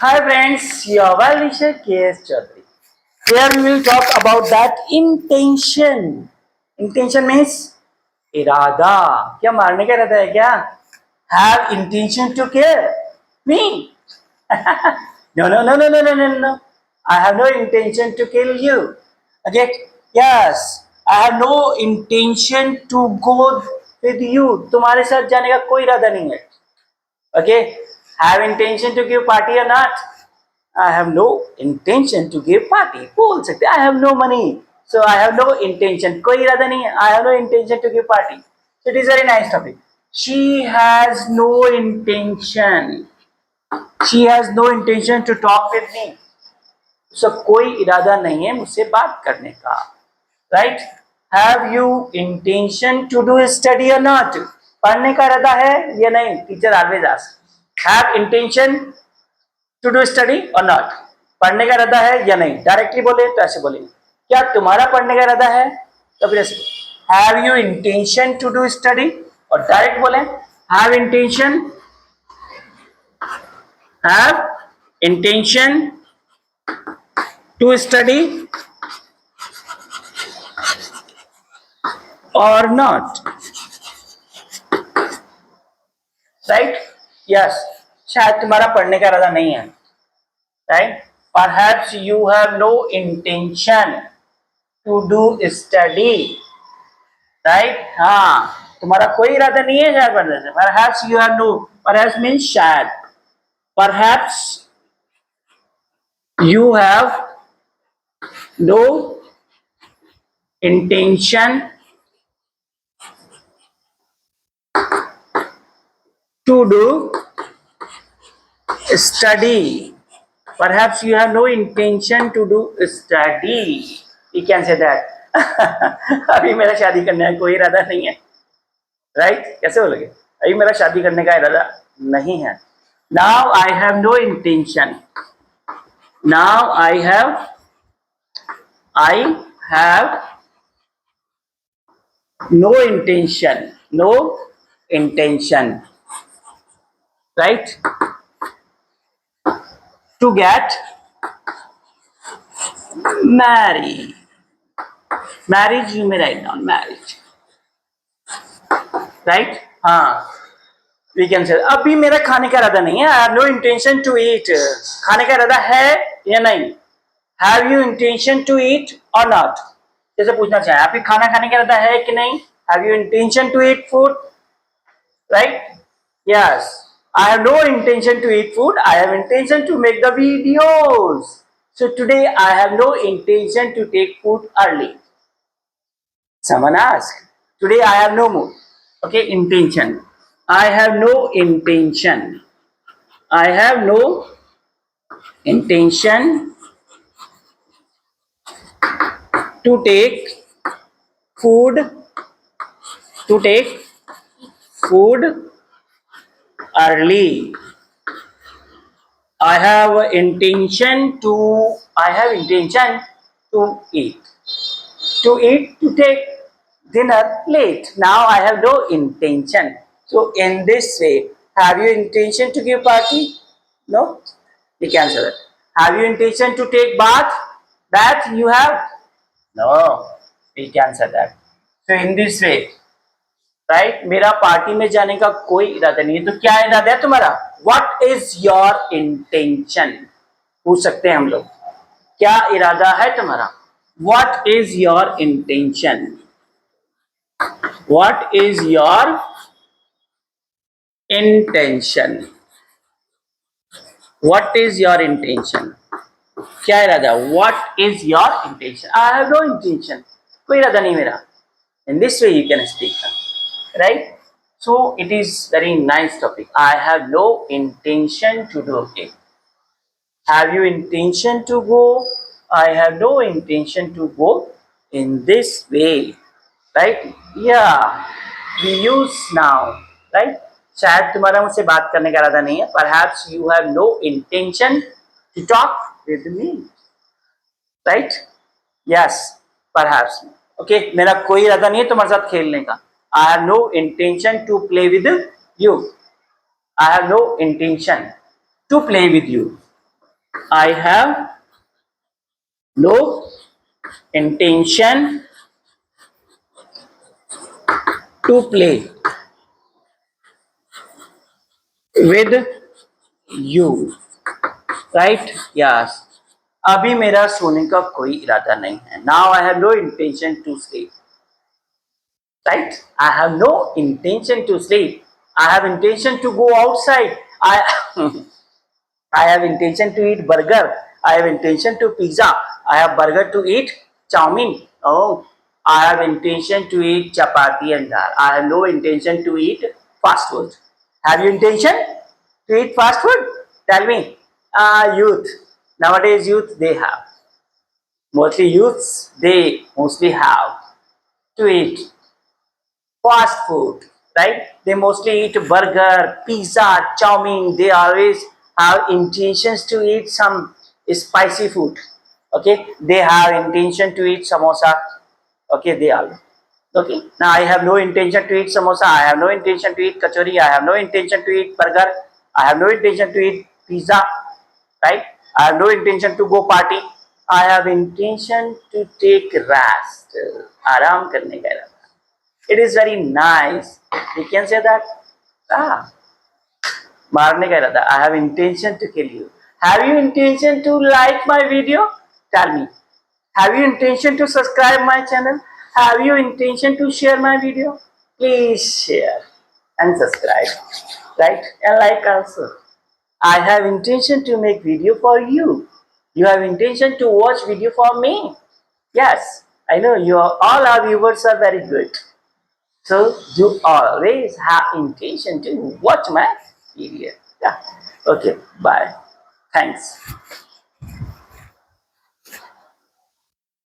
Hi friends, your well-wisher KS Chaudhary. Here we will talk about that intention. Intention means इरादा. क्या मारने का इरादा है क्या? Have intention to kill me? No, no, no, no, no, no, no, no. I have no intention to kill you. Okay? Yes. I have no intention to go with you. तुम्हारे साथ जाने का कोई इरादा नहीं है. Okay? Have intention to give party or not? I have no intention to give party. बोल सकते I have no money. So I have no intention. कोई इरादा नहीं है. I have no intention to give party. So it is very nice topic. She has no intention. She has no intention to talk with me. So कोई इरादा नहीं है मुझसे बात करने का. Right? Have you intention to do study or not? पढ़ने का इरादा है या नहीं? Teacher always asks. Have intention to do study or not? पढ़ने का इरादा है या नहीं? डायरेक्टली बोले तो ऐसे बोलेंगे. क्या तुम्हारा पढ़ने का इरादा है? तो फिर ऐसे Have you intention to do study? और डायरेक्ट बोले Have intention to study or not? Right? Yes. शायद तुम्हारा पढ़ने का इरादा नहीं है. Right? Perhaps you have no intention to do study. Right? हाँ, तुम्हारा कोई इरादा नहीं है शायद पढ़ने से. Perhaps you have no. Perhaps means शायद. Perhaps you have no intention to do study. Perhaps you have no intention to do study. You can say that. अभी मेरा शादी करने का कोई इरादा नहीं है. राइट? कैसे बोलोगे? अभी मेरा शादी करने का इरादा नहीं है. Now I have no intention. Now I have no intention. No intention. Right? To get married. Marriage you may write down. Marriage. Right? हाँ. We can say अभी मेरा खाने का इरादा नहीं है. I have no intention to eat. खाने का इरादा है या नहीं? Have you intention to eat or not? जैसे पूछना चाहिए आपकी खाना खाने का इरादा है कि नहीं? Have you intention to eat food? Right? Yes. I have no intention to eat food. I have intention to make the videos. So today I have no intention to take food early. Someone asked. Today I have no mood. Okay, intention. I have no intention. I have no intention to take food early. I have intention to eat. To take dinner late. Now I have no intention. So in this way, have you intention to give party? No? You can answer that. Have you intention to take bath? Bath you have? No. We can answer that. So in this way, right? मेरा party में जाने का कोई इरादा नहीं है. तो क्या इरादा है तुम्हारा? What is your intention? पूछ सकते हैं हम लोग. क्या इरादा है तुम्हारा? What is your intention? What is your intention? What is your intention? क्या इरादा? What is your intention? I have no intention. कोई इरादा नहीं मेरा. In this way you can speak, right? So it is very nice topic. I have no intention to do it. Have you intention to go? I have no intention to go. In this way, right? Yeah, we use now, right? शायद तुम्हारा मुझसे बात करने का इरादा नहीं है. Perhaps you have no intention to talk with me, right? Yes, perhaps. Okay, मेरा कोई इरादा नहीं है तुम्हारे साथ खेलने का. I have no intention to play with you. I have no intention to play with you. I have no intention to play with you. Right? Yes. अभी मेरा सोने का कोई इरादा नहीं है. Now I have no intention to sleep. Right? I have no intention to sleep. I have intention to go outside. I I have intention to eat burger. I have intention to pizza. I have burger to eat chowmin. Oh, I have intention to eat chapati and dal. I have no intention to eat fast food. Have you intention to eat fast food? Tell me. Youth. Nowadays youth they have. Mostly youths they mostly have to eat fast food, right? They mostly eat burger, pizza, chowmein. They always have intentions to eat some spicy food. Okay, they have intention to eat samosa. Okay, they all. Okay, now I have no intention to eat samosa. I have no intention to eat kachori. I have no intention to eat burger. I have no intention to eat pizza. Right? I have no intention to go party. I have intention to take rest. आराम करने का इरादा. It is very nice. You can say that. Ah, मारने का इरादा. I have intention to kill you. Have you intention to like my video? Tell me. Have you intention to subscribe my channel? Have you intention to share my video? Please share and subscribe. Right? And like also. I have intention to make video for you. You have intention to watch video for me. Yes, I know all our viewers are very good. So you always have intention to watch my video. Yeah. Okay. Bye. Thanks.